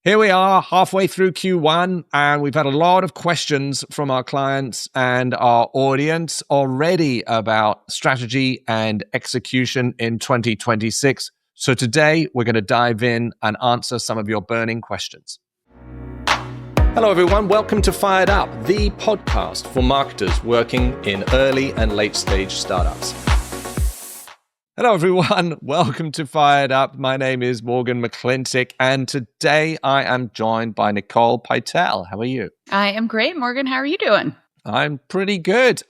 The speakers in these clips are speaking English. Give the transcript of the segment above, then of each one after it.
Here we are halfway through Q1, and we've had a lot of questions from our clients and our audience already about strategy and execution in 2026. So today we're going to dive in and answer some of your burning questions. Hello, everyone. Welcome to FiredUp, the podcast for marketers working in early and late stage startups. Hello, everyone. Welcome to FiredUp. My name is Morgan McClintock, and today I am joined by Nicole Pytel. How are you? I am great, Morgan. How are you doing? I'm pretty good.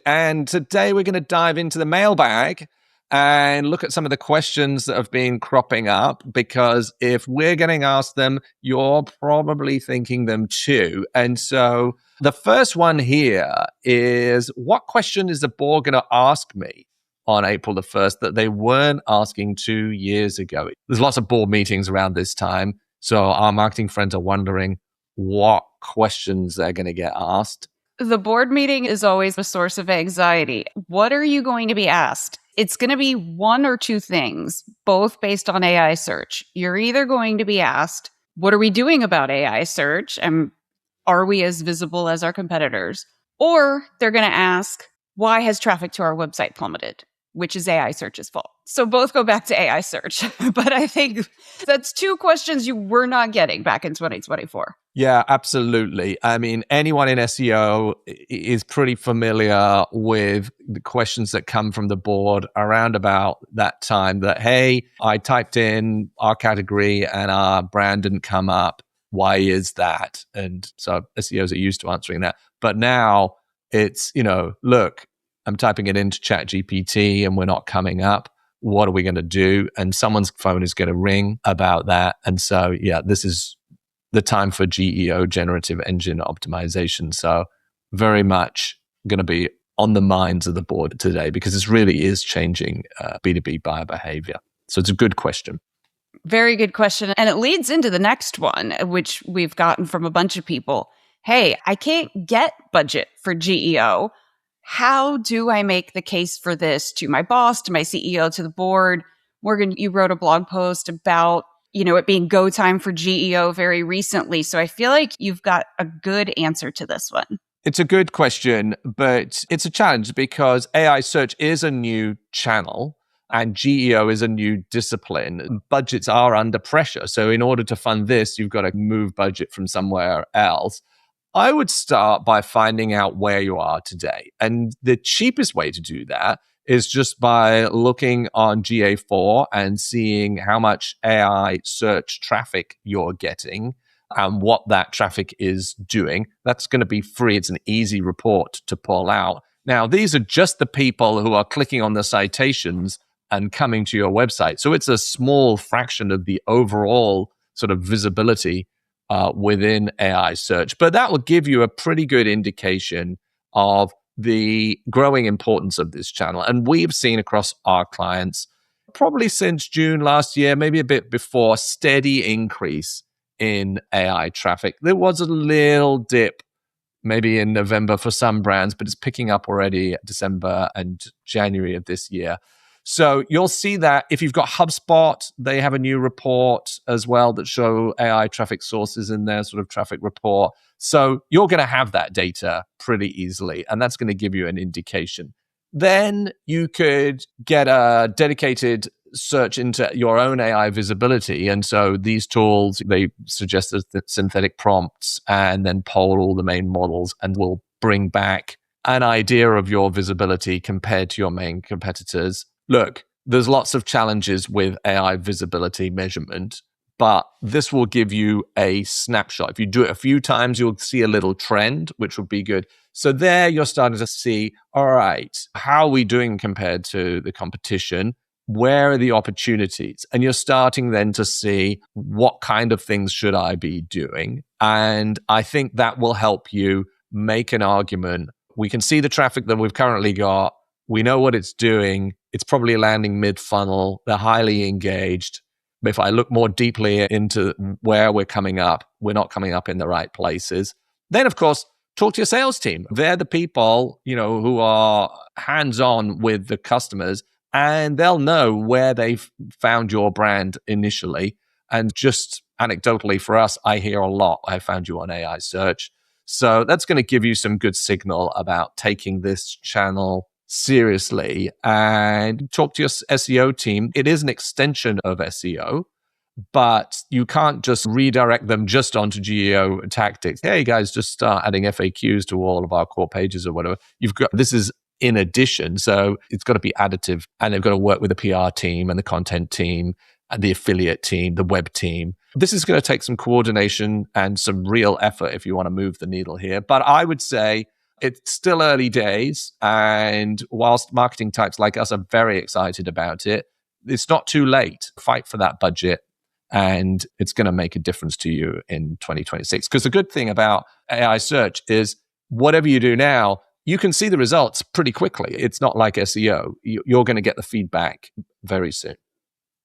And today we're going to dive into the mailbag and look at some of the questions that have been cropping up, because if we're getting asked them, you're probably thinking them too. And so the first one here is, what question is the board going to ask me on April the 1st that they weren't asking 2 years ago? There's lots of board meetings around this time, so our marketing friends are wondering what questions they're going to get asked. The board meeting is always a source of anxiety. What are you going to be asked? It's going to be one or two things, both based on AI search. You're either going to be asked, what are we doing about AI search? And are we as visible as our competitors? Or they're going to ask, why has traffic to our website plummeted? Which is AI search's fault. So both go back to AI search. But I think that's two questions you were not getting back in 2024. Yeah, absolutely. I mean, anyone in SEO is pretty familiar with the questions that come from the board around about that time that, hey, I typed in our category and our brand didn't come up. Why is that? And so SEOs are used to answering that. But now it's, look, I'm typing it into ChatGPT and we're not coming up. What are we going to do? And someone's phone is going to ring about that. And so, yeah, this is the time for GEO, generative engine optimization. So very much going to be on the minds of the board today, because this really is changing B2B buyer behavior. So it's a good question. Very good question. And it leads into the next one, which we've gotten from a bunch of people. Hey, I can't get budget for GEO. How do I make the case for this to my boss, to my CEO, to the board? Morgan, you wrote a blog post about, it being go time for GEO very recently. So I feel like you've got a good answer to this one. It's a good question, but it's a challenge because AI search is a new channel and GEO is a new discipline. Budgets are under pressure. So in order to fund this, you've got to move budget from somewhere else. I would start by finding out where you are today. And the cheapest way to do that is just by looking on GA4 and seeing how much AI search traffic you're getting and what that traffic is doing. That's going to be free. It's an easy report to pull out. Now, these are just the people who are clicking on the citations and coming to your website. So it's a small fraction of the overall sort of visibility within AI search. But that will give you a pretty good indication of the growing importance of this channel. And we've seen across our clients, probably since June last year, maybe a bit before, steady increase in AI traffic. There was a little dip maybe in November for some brands, but it's picking up already December and January of this year. So you'll see that if you've got HubSpot, they have a new report as well that show AI traffic sources in their sort of traffic report. So you're going to have that data pretty easily, and that's going to give you an indication. Then you could get a dedicated search into your own AI visibility. And so these tools, they suggest synthetic prompts and then poll all the main models and will bring back an idea of your visibility compared to your main competitors. Look, there's lots of challenges with AI visibility measurement, but this will give you a snapshot. If you do it a few times, you'll see a little trend, which would be good. So there you're starting to see, all right, how are we doing compared to the competition? Where are the opportunities? And you're starting then to see what kind of things should I be doing? And I think that will help you make an argument. We can see the traffic that we've currently got. We know what it's doing. It's probably landing mid-funnel. They're highly engaged. But if I look more deeply into where we're coming up, we're not coming up in the right places. Then, of course, talk to your sales team. They're the people, who are hands-on with the customers, and they'll know where they've found your brand initially, and just anecdotally for us, I hear a lot, I found you on AI search. So that's going to give you some good signal about taking this channel seriously, and talk to your SEO team. It is an extension of SEO, but you can't just redirect them just onto GEO tactics. Hey guys, just start adding FAQs to all of our core pages or whatever. This is in addition, so it's got to be additive, and they've got to work with the PR team and the content team and the affiliate team, the web team. This is going to take some coordination and some real effort if you want to move the needle here. But I would say it's still early days, and whilst marketing types like us are very excited about it, it's not too late. Fight for that budget, and it's going to make a difference to you in 2026. Because the good thing about AI search is whatever you do now, you can see the results pretty quickly. It's not like SEO. You're going to get the feedback very soon.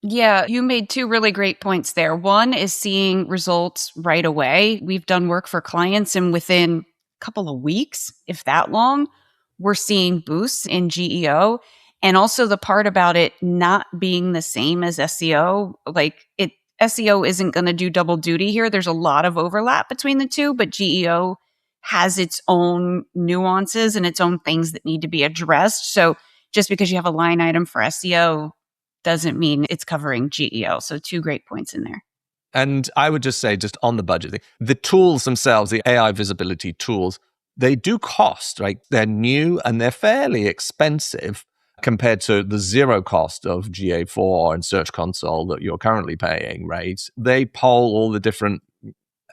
Yeah, you made two really great points there. One is seeing results right away. We've done work for clients, and within a couple of weeks, if that long, we're seeing boosts in GEO. And also the part about it not being the same as SEO, SEO isn't going to do double duty here. There's a lot of overlap between the two, but GEO has its own nuances and its own things that need to be addressed. So just because you have a line item for SEO doesn't mean it's covering GEO. So two great points in there. And I would just say, just on the budget thing, the tools themselves, the AI visibility tools, they do cost, right? They're new and they're fairly expensive compared to the zero cost of GA4 and Search Console that you're currently paying, right? They poll all the different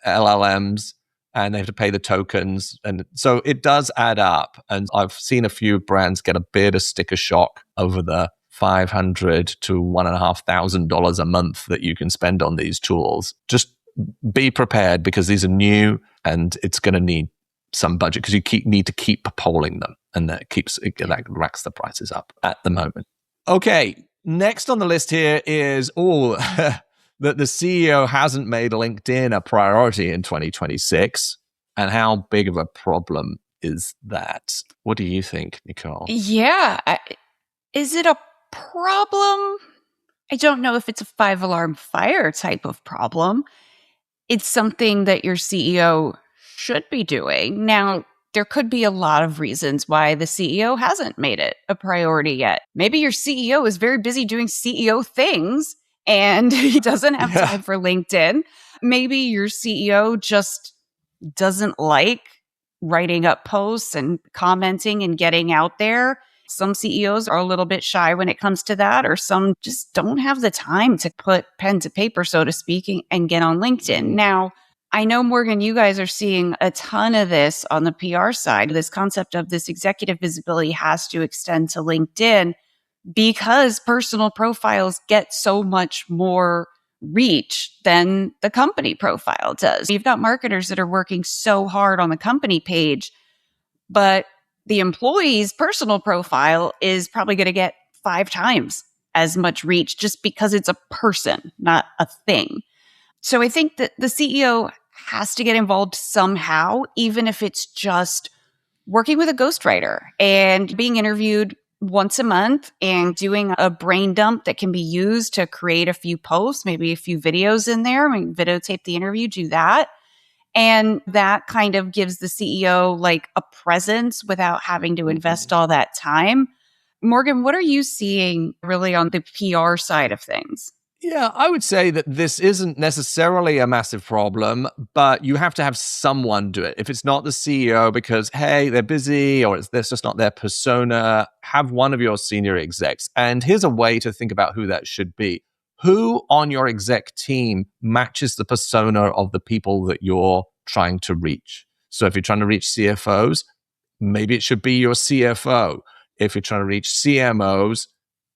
LLMs and they have to pay the tokens. And so it does add up. And I've seen a few brands get a bit of sticker shock over the $500 to $1,500 a month that you can spend on these tools. Just be prepared, because these are new and it's going to need some budget, because you need to keep polling them, and that racks the prices up at the moment. Okay, next on the list here is that the CEO hasn't made LinkedIn a priority in 2026. And how big of a problem is that? What do you think, Nicole? Yeah. Is it a problem? I don't know if it's a 5-alarm fire type of problem. It's something that your CEO should be doing. Now, there could be a lot of reasons why the CEO hasn't made it a priority yet. Maybe your CEO is very busy doing CEO things and he doesn't have time for LinkedIn. Maybe your CEO just doesn't like writing up posts and commenting and getting out there. Some CEOs are a little bit shy when it comes to that, or some just don't have the time to put pen to paper, so to speak, and get on LinkedIn. Now, I know, Morgan, you guys are seeing a ton of this on the PR side. This concept of this executive visibility has to extend to LinkedIn because personal profiles get so much more reach than the company profile does. You've got marketers that are working so hard on the company page, but the employee's personal profile is probably going to get 5 times as much reach just because it's a person, not a thing. So I think that the CEO has to get involved somehow, even if it's just working with a ghostwriter and being interviewed once a month and doing a brain dump that can be used to create a few posts, maybe a few videos in there. I mean, videotape the interview, do that. And that kind of gives the CEO like a presence without having to invest all that time. Morgan, what are you seeing really on the PR side of things? Yeah, I would say that this isn't necessarily a massive problem, but you have to have someone do it. If it's not the CEO because, hey, they're busy or that's just not their persona, have one of your senior execs. And here's a way to think about who that should be. Who on your exec team matches the persona of the people that you're trying to reach? So if you're trying to reach CFOs, maybe it should be your CFO. If you're trying to reach CMOs,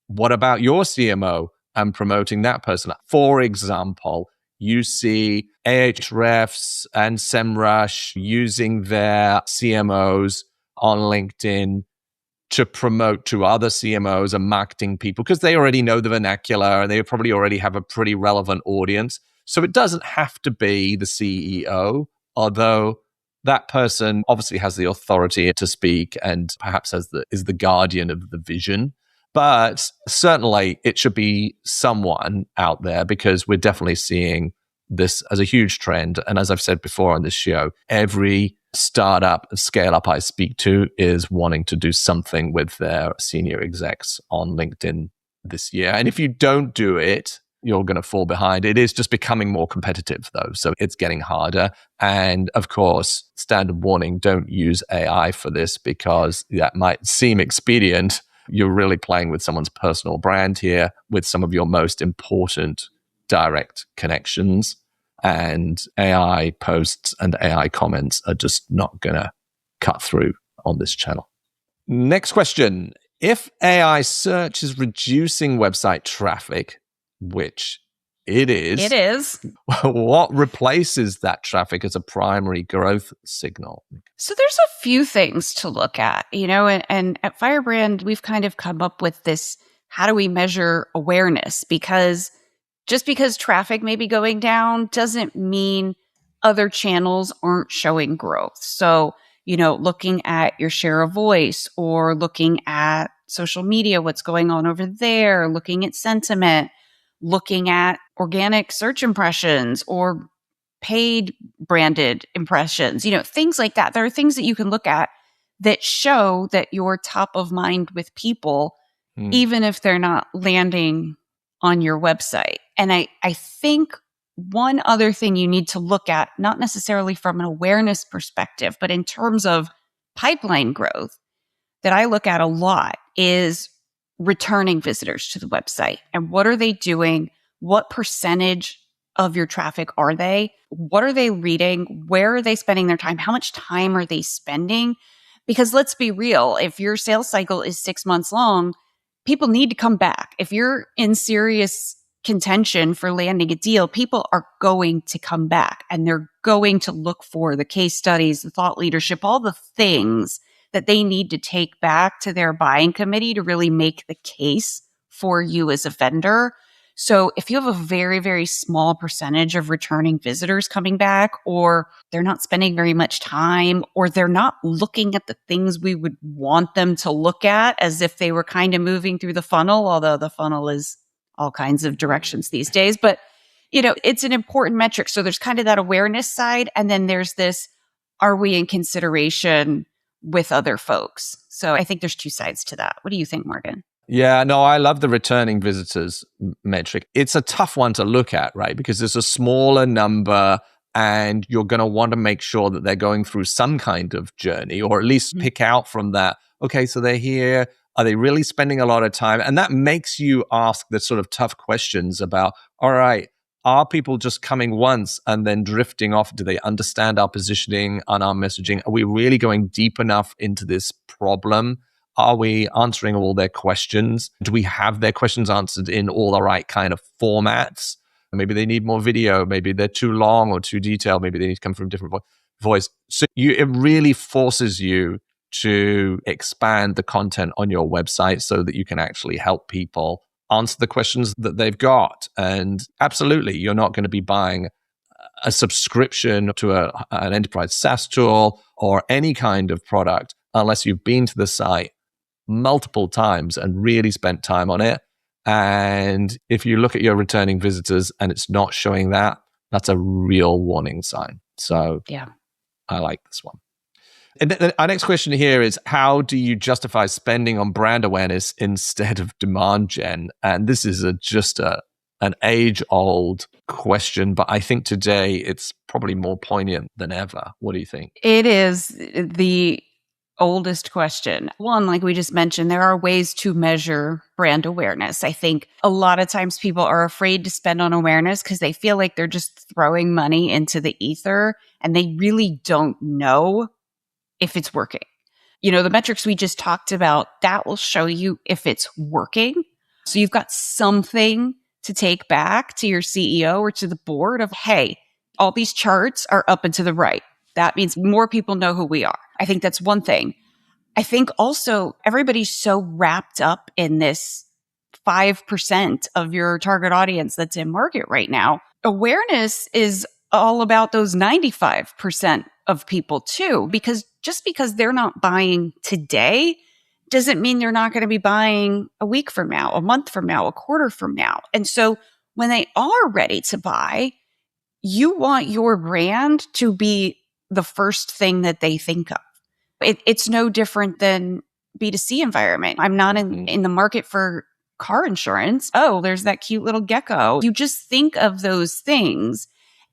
what about your CMO and promoting that person? For example, you see Ahrefs and SEMrush using their CMOs on LinkedIn to promote to other CMOs and marketing people because they already know the vernacular and they probably already have a pretty relevant audience. So it doesn't have to be the CEO, although that person obviously has the authority to speak and perhaps is the guardian of the vision. But certainly it should be someone out there because we're definitely seeing this as a huge trend. And as I've said before on this show, every startup, scale up I speak to is wanting to do something with their senior execs on LinkedIn this year. And if you don't do it, you're going to fall behind. It is just becoming more competitive, though. So it's getting harder. And of course, standard warning, don't use AI for this because that might seem expedient. You're really playing with someone's personal brand here with some of your most important direct connections. And AI posts and AI comments are just not going to cut through on this channel. Next question. If AI search is reducing website traffic, which it is, what replaces that traffic as a primary growth signal? So there's a few things to look at, and at Firebrand, we've kind of come up with this, how do we measure awareness? Because just because traffic may be going down doesn't mean other channels aren't showing growth. So, looking at your share of voice or looking at social media, what's going on over there, looking at sentiment, looking at organic search impressions or paid branded impressions, things like that. There are things that you can look at that show that you're top of mind with people, even if they're not landing on your website. And I think one other thing you need to look at, not necessarily from an awareness perspective, but in terms of pipeline growth that I look at a lot is returning visitors to the website. And what are they doing? What percentage of your traffic are they? What are they reading? Where are they spending their time? How much time are they spending? Because let's be real, if your sales cycle is 6 months long, people need to come back. If you're in serious contention for landing a deal, people are going to come back and they're going to look for the case studies, the thought leadership, all the things that they need to take back to their buying committee to really make the case for you as a vendor. So if you have a very, very small percentage of returning visitors coming back, or they're not spending very much time, or they're not looking at the things we would want them to look at as if they were kind of moving through the funnel, although the funnel is all kinds of directions these days. But, it's an important metric. So there's kind of that awareness side. And then there's this, are we in consideration with other folks? So I think there's two sides to that. What do you think, Morgan? Yeah, no, I love the returning visitors metric. It's a tough one to look at, right? Because it's a smaller number and you're going to want to make sure that they're going through some kind of journey, or at least pick out from that, okay, so they're here. Are they really spending a lot of time? And that makes you ask the sort of tough questions about, all right, are people just coming once and then drifting off? Do they understand our positioning and our messaging? Are we really going deep enough into this problem? Are we answering all their questions? Do we have their questions answered in all the right kind of formats? Maybe they need more video. Maybe they're too long or too detailed. Maybe they need to come from a different voice. So it really forces you to expand the content on your website so that you can actually help people answer the questions that they've got. And absolutely, you're not going to be buying a subscription to an enterprise SaaS tool or any kind of product unless you've been to the site multiple times and really spent time on it. And if you look at your returning visitors and it's not showing that, that's a real warning sign. So yeah, I like this one. And our next question here is, how do you justify spending on brand awareness instead of demand gen? And this is just an age-old question, but I think today it's probably more poignant than ever. What do you think? It is the oldest question. One, like we just mentioned, there are ways to measure brand awareness. I think a lot of times people are afraid to spend on awareness because they feel like they're just throwing money into the ether and they really don't know if it's working. The metrics we just talked about, that will show you if it's working. So you've got something to take back to your CEO or to the board of, hey, all these charts are up and to the right. That means more people know who we are. I think that's one thing. I think also everybody's so wrapped up in this 5% of your target audience that's in market right now. Awareness is all about those 95% of people too, because just because they're not buying today doesn't mean they're not going to be buying a week from now, a month from now, a quarter from now. And so when they are ready to buy, you want your brand to be the first thing that they think of. It's no different than B2C environment. I'm not in the market for car insurance. Oh, there's that cute little gecko. You just think of those things.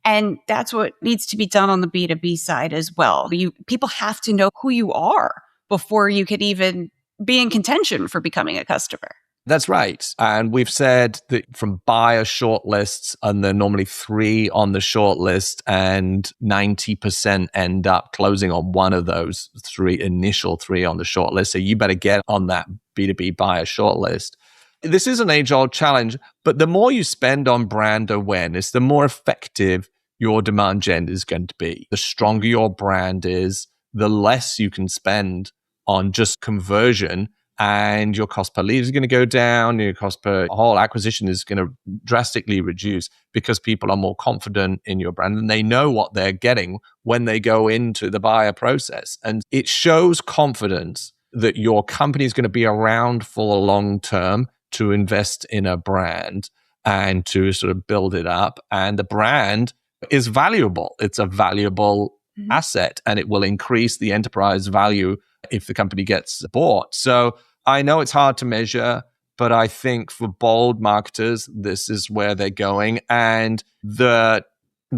And that's what needs to be done on the B2B side as well. People have to know who you are before you could even be in contention for becoming a customer. That's right. And we've said that from buyer shortlists, and there are normally 3 on the shortlist, and 90% end up closing on one of those initial 3 on the shortlist. So you better get on that B2B buyer shortlist. This is an age-old challenge, but the more you spend on brand awareness, the more effective your demand gen is going to be. The stronger your brand is, the less you can spend on just conversion, and your cost per lead is going to go down. Your cost per whole acquisition is going to drastically reduce because people are more confident in your brand and they know what they're getting when they go into the buyer process. And it shows confidence that your company is going to be around for the long term to invest in a brand and to sort of build it up. And the brand is valuable. It's a valuable asset, and it will increase the enterprise value if the company gets bought. So I know it's hard to measure, but I think for bold marketers, this is where they're going. And the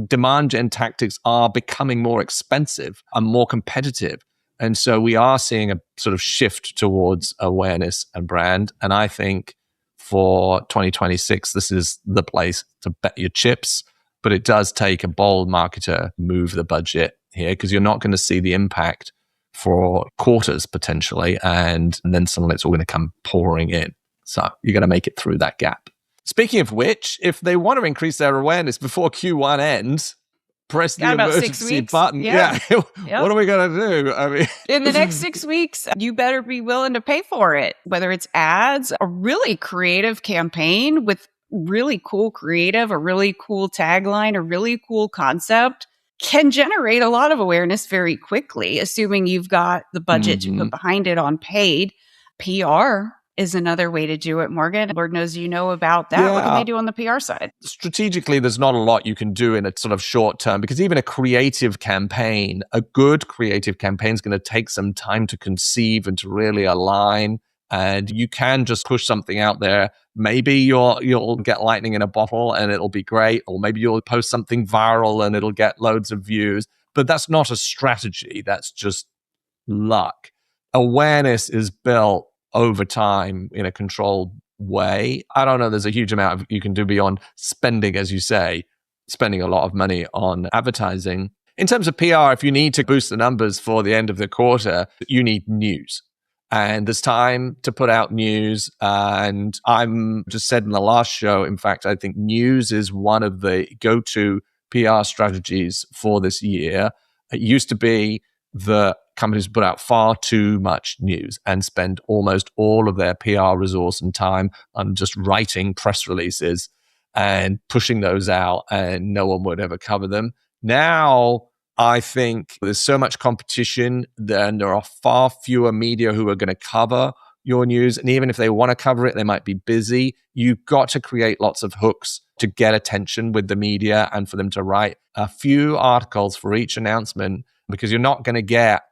demand gen tactics are becoming more expensive and more competitive. And so we are seeing a sort of shift towards awareness and brand. And I think for 2026, this is the place to bet your chips. But it does take a bold marketer move the budget here, because you're not going to see the impact for quarters potentially, and then suddenly it's all going to come pouring in. So you're going to make it through that gap. Speaking of which, if they want to increase their awareness before Q1 ends, press the emergency button. Yeah. What are we going to do? I mean, in the next 6 weeks, you better be willing to pay for it, whether it's ads, a really creative campaign with really cool creative, a really cool tagline, a really cool concept can generate a lot of awareness very quickly, assuming you've got the budget to put behind it on paid. PR is another way to do it, Morgan. Lord knows you know about that. What can they do on the PR side? Strategically, there's not a lot you can do in a sort of short term, because even a creative campaign, a good creative campaign is going to take some time to conceive and to really align. And you can just push something out there. Maybe you'll get lightning in a bottle and it'll be great. Or maybe you'll post something viral and it'll get loads of views. But that's not a strategy. That's just luck. Awareness is built over time in a controlled way. I don't know. There's a huge amount you can do beyond spending, as you say, spending a lot of money on advertising. In terms of PR, if you need to boost the numbers for the end of the quarter, you need news. And there's time to put out news. And I'm just said in the last show, in fact, I think news is one of the go-to PR strategies for this year. It used to be that companies put out far too much news and spend almost all of their PR resource and time on just writing press releases and pushing those out, and no one would ever cover them. Now, I think there's so much competition, and there are far fewer media who are going to cover your news. And even if they want to cover it, they might be busy. You've got to create lots of hooks to get attention with the media and for them to write a few articles for each announcement, because you're not going to get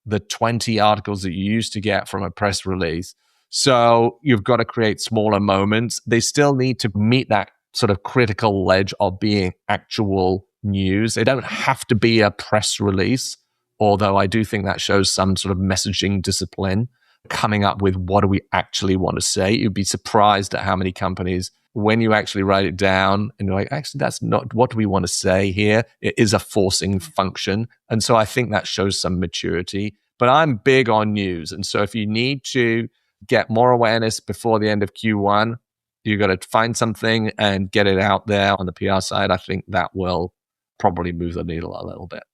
the 20 articles that you used to get from a press release. So you've got to create smaller moments. They still need to meet that sort of critical edge of being actual news. They don't have to be a press release, although I do think that shows some sort of messaging discipline, coming up with what do we actually want to say. You'd be surprised at how many companies, when you actually write it down and you're like, actually, that's not what do we want to say here. It is a forcing function. And so I think that shows some maturity. But I'm big on news. And so if you need to get more awareness before the end of Q1, you've got to find something and get it out there on the PR side. I think that will probably move the needle a little bit.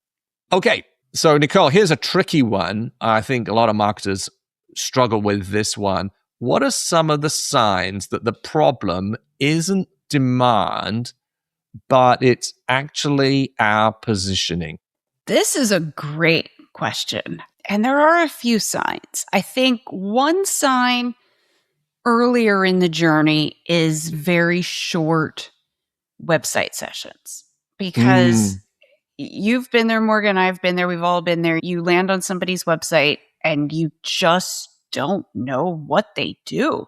Okay, so Nicole, here's a tricky one. I think a lot of marketers struggle with this one. What are some of the signs that the problem isn't demand, but it's actually our positioning? This is a great question. And there are a few signs. I think one sign earlier in the journey is very short website sessions. because you've been there, Morgan, I've been there, we've all been there. You land on somebody's website and you just don't know what they do.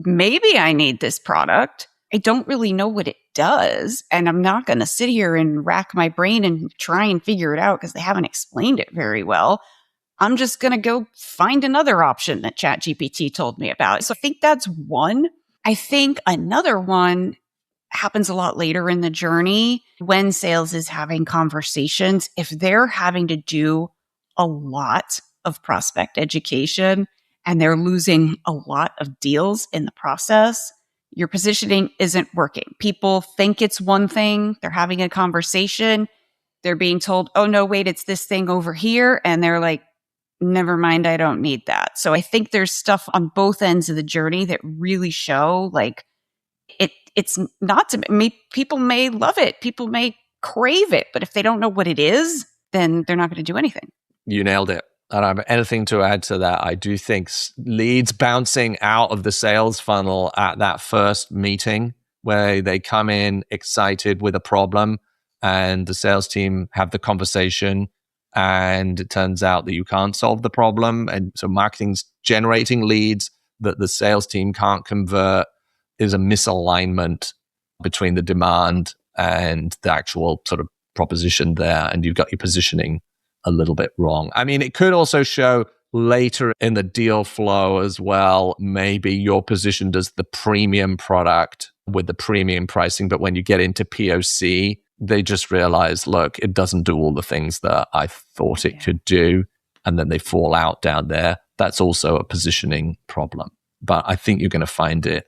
Maybe I need this product. I don't really know what it does. And I'm not going to sit here and rack my brain and try and figure it out because they haven't explained it very well. I'm just going to go find another option that ChatGPT told me about. So I think that's one. I think another one happens a lot later in the journey when sales is having conversations. If they're having to do a lot of prospect education and they're losing a lot of deals in the process, your positioning isn't working. People think it's one thing. They're having a conversation. They're being told, oh, no, wait, it's this thing over here. And they're like, never mind, I don't need that. So I think there's stuff on both ends of the journey that really show like it's not to me. People may love it. People may crave it. But if they don't know what it is, then they're not going to do anything. You nailed it. I don't have anything to add to that. I do think leads bouncing out of the sales funnel at that first meeting where they come in excited with a problem and the sales team have the conversation and it turns out that you can't solve the problem. And so marketing's generating leads that the sales team can't convert is a misalignment between the demand and the actual sort of proposition there. And you've got your positioning a little bit wrong. I mean, it could also show later in the deal flow as well, maybe you're positioned as the premium product with the premium pricing, but when you get into POC, they just realize, look, it doesn't do all the things that I thought it could do, and then they fall out down there. That's also a positioning problem. But I think you're going to find it.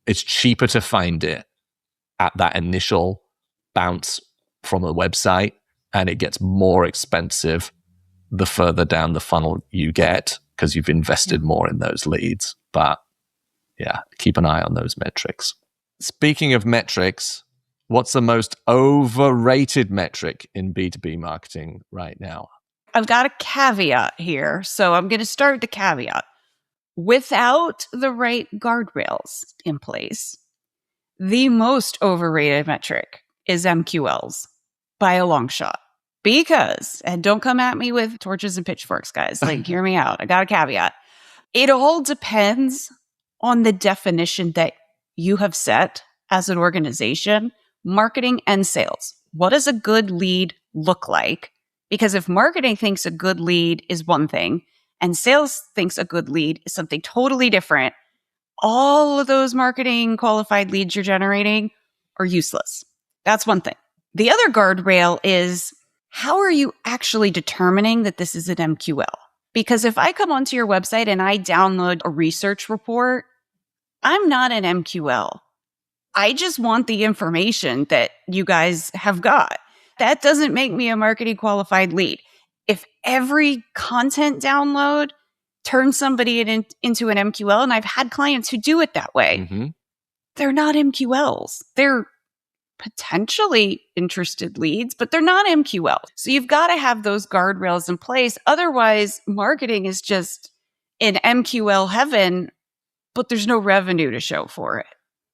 It's cheaper to find it at that initial bounce from a website, and it gets more expensive the further down the funnel you get because you've invested more in those leads. But yeah, keep an eye on those metrics. Speaking of metrics, what's the most overrated metric in B2B marketing right now? I've got a caveat here. So I'm going to start with the caveat. Without the right guardrails in place, the most overrated metric is MQLs by a long shot. Because, and don't come at me with torches and pitchforks, guys. Like, hear me out. I got a caveat. It all depends on the definition that you have set as an organization, marketing and sales. What does a good lead look like? Because if marketing thinks a good lead is one thing and sales thinks a good lead is something totally different, all of those marketing qualified leads you're generating are useless. That's one thing. The other guardrail is, how are you actually determining that this is an MQL? Because if I come onto your website and I download a research report, I'm not an MQL. I just want the information that you guys have got. That doesn't make me a marketing qualified lead. If every content download turns somebody into an MQL, and I've had clients who do it that way, they're not MQLs. They're potentially interested leads, but they're not MQLs. So you've got to have those guardrails in place. Otherwise, marketing is just in MQL heaven, but there's no revenue to show for it.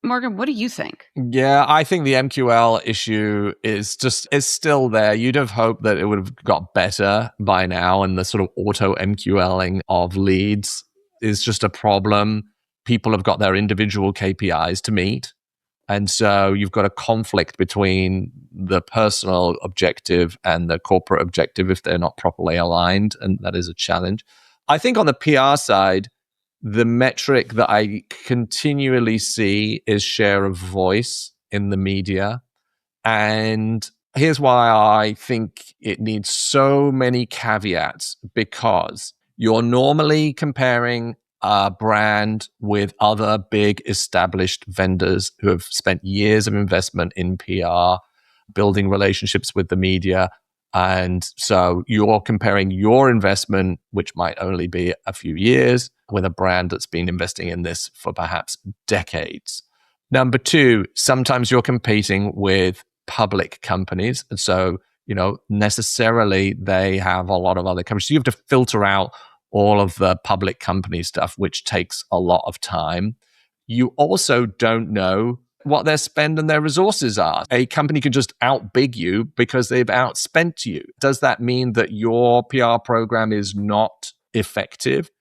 Morgan, what do you think? Yeah, I think the MQL issue is still there. You'd have hoped that it would have got better by now, and the sort of auto MQLing of leads is just a problem. People have got their individual KPIs to meet. And so you've got a conflict between the personal objective and the corporate objective if they're not properly aligned. And that is a challenge. I think on the PR side, the metric that I continually see is share of voice in the media. And here's why I think it needs so many caveats, because you're normally comparing a brand with other big established vendors who have spent years of investment in PR, building relationships with the media. And so you're comparing your investment, which might only be a few years, with a brand that's been investing in this for perhaps decades. Number two, sometimes you're competing with public companies. And so, necessarily they have a lot of other companies. So you have to filter out all of the public company stuff, which takes a lot of time. You also don't know what their spend and their resources are. A company can just outbid you because they've outspent you. Does that mean that your PR program is not effective?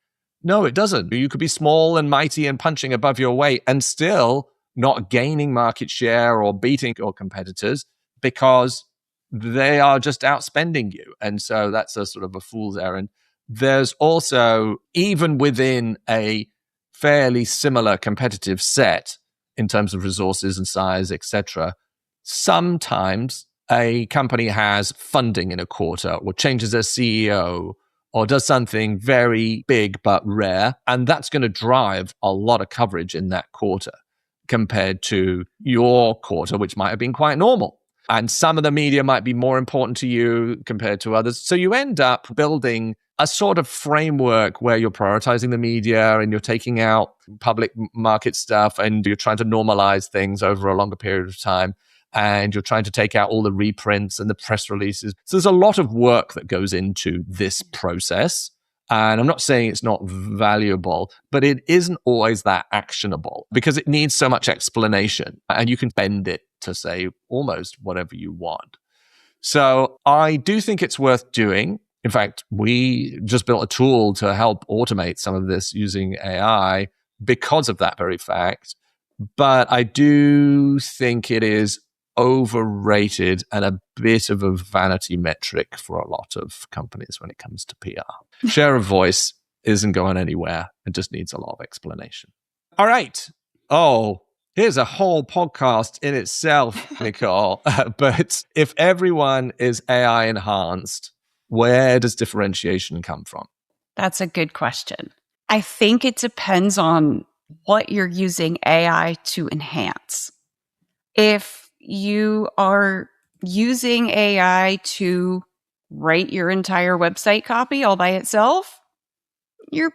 No, it doesn't. You could be small and mighty and punching above your weight and still not gaining market share or beating your competitors because they are just outspending you. And so that's a sort of a fool's errand. There's also, even within a fairly similar competitive set in terms of resources and size, etc., sometimes a company has funding in a quarter or changes their CEO or does something very big but rare, and that's going to drive a lot of coverage in that quarter compared to your quarter, which might have been quite normal. And some of the media might be more important to you compared to others. So you end up building a sort of framework where you're prioritizing the media and you're taking out public market stuff and you're trying to normalize things over a longer period of time. And you're trying to take out all the reprints and the press releases. So there's a lot of work that goes into this process. And I'm not saying it's not valuable, but it isn't always that actionable because it needs so much explanation and you can bend it to say almost whatever you want. So I do think it's worth doing. In fact, we just built a tool to help automate some of this using AI because of that very fact. But I do think it is overrated and a bit of a vanity metric for a lot of companies when it comes to PR. Share of voice isn't going anywhere. It just needs a lot of explanation. All right. Oh, here's a whole podcast in itself, Nicole. But if everyone is AI enhanced, where does differentiation come from? That's a good question. I think it depends on what you're using AI to enhance. If you are using AI to write your entire website copy all by itself, you're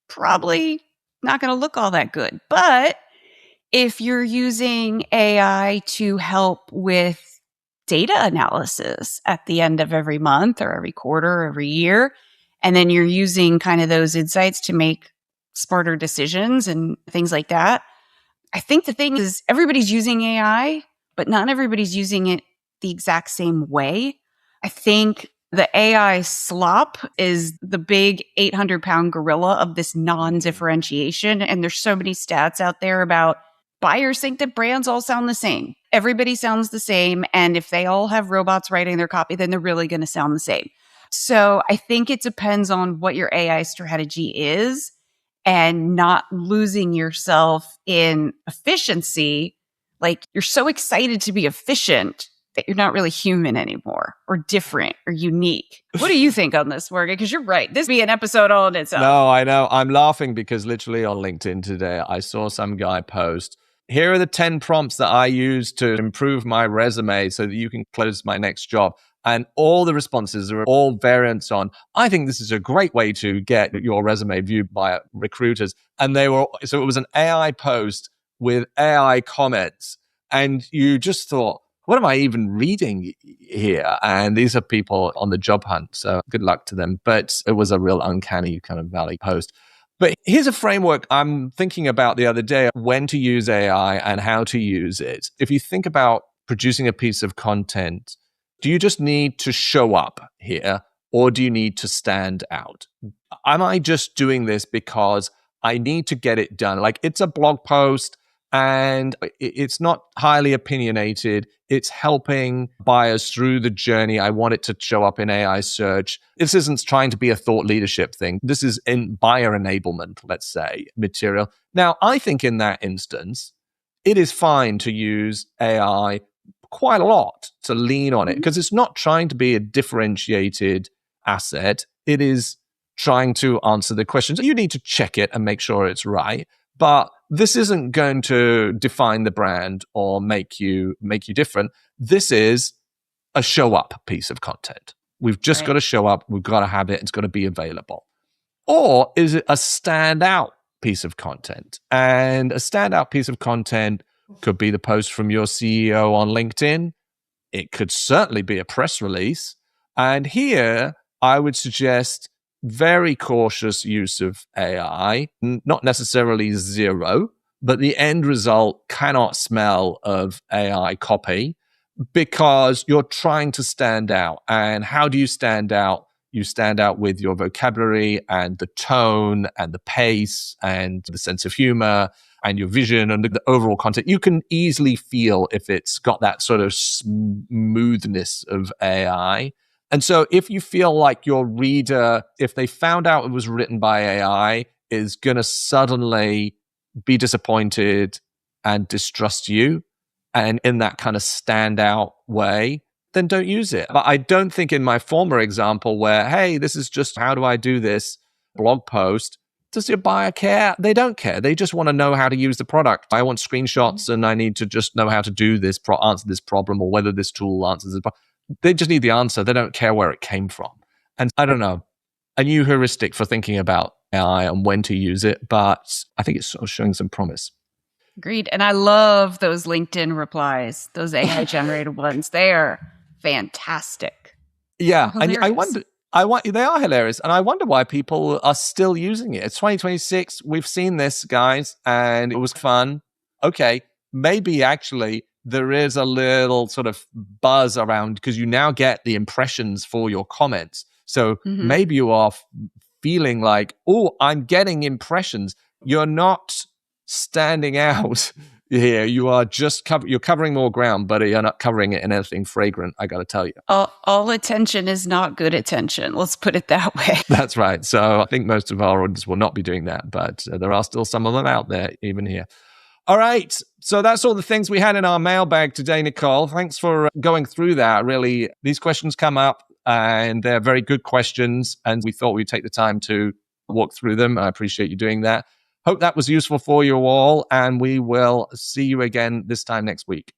probably not going to look all that good. But if you're using AI to help with data analysis at the end of every month or every quarter or every year, and then you're using kind of those insights to make smarter decisions and things like that, I think the thing is everybody's using AI, but not everybody's using it the exact same way. I think the AI Slop is the big 800-pound gorilla of this non-differentiation. And there's so many stats out there about buyers think that brands all sound the same. Everybody sounds the same. And if they all have robots writing their copy, then they're really going to sound the same. So I think it depends on what your AI strategy is and not losing yourself in efficiency. Like you're so excited to be efficient that you're not really human anymore or different or unique. What do you think on this, Morgan? Because you're right. This would be an episode all in itself. No, I know. I'm laughing because literally on LinkedIn today, I saw some guy post, here are the 10 prompts that I use to improve my resume so that you can close my next job. And all the responses are all variants on, I think this is a great way to get your resume viewed by recruiters. And so it was an AI post with AI comments. And you just thought, what am I even reading here? And these are people on the job hunt. So good luck to them. But it was a real uncanny kind of valley post. But here's a framework I'm thinking about the other day, when to use AI and how to use it. If you think about producing a piece of content, do you just need to show up here or do you need to stand out? Am I just doing this because I need to get it done? Like it's a blog post and it's not highly opinionated. It's helping buyers through the journey. I want it to show up in AI search. This isn't trying to be a thought leadership thing. This is in buyer enablement, let's say, material. Now, I think in that instance, it is fine to use AI quite a lot, to lean on it, because it's not trying to be a differentiated asset. It is trying to answer the questions. You need to check it and make sure it's right. But this isn't going to define the brand or make you different. This is a show up piece of content. We've just got to show up. We've got to have it. It's got to be available. Or is it a standout piece of content? And a standout piece of content could be the post from your CEO on LinkedIn. It could certainly be a press release. And here, I would suggest very cautious use of AI, not necessarily zero, but the end result cannot smell of AI copy because you're trying to stand out. And how do you stand out? You stand out with your vocabulary and the tone and the pace and the sense of humor and your vision and the overall content. You can easily feel if it's got that sort of smoothness of AI. And so if you feel like your reader, if they found out it was written by AI, is going to suddenly be disappointed and distrust you, and in that kind of standout way, then don't use it. But I don't think in my former example where, hey, this is just how do I do this blog post, does your buyer care? They don't care. They just want to know how to use the product. I want screenshots and I need to just know how to do this, answer this problem, or whether this tool answers this problem. They just need the answer. They don't care where it came from. And I don't know, a new heuristic for thinking about AI and when to use it, but I think it's sort of showing some promise. Agreed. And I love those LinkedIn replies, those AI generated ones. They are fantastic. Yeah. And they are hilarious. And I wonder why people are still using it. It's 2026. We've seen this, guys, and it was fun. Okay. Maybe actually there is a little sort of buzz around because you now get the impressions for your comments. So maybe you are feeling like, oh, I'm getting impressions. You're not standing out here. You are just you're covering more ground, but you're not covering it in anything fragrant, I got to tell you. All attention is not good attention. Let's put it that way. That's right. So I think most of our audience will not be doing that, but there are still some of them out there, even here. All right. So that's all the things we had in our mailbag today, Nicole. Thanks for going through that. Really, these questions come up and they're very good questions. And we thought we'd take the time to walk through them. I appreciate you doing that. Hope that was useful for you all. And we will see you again this time next week.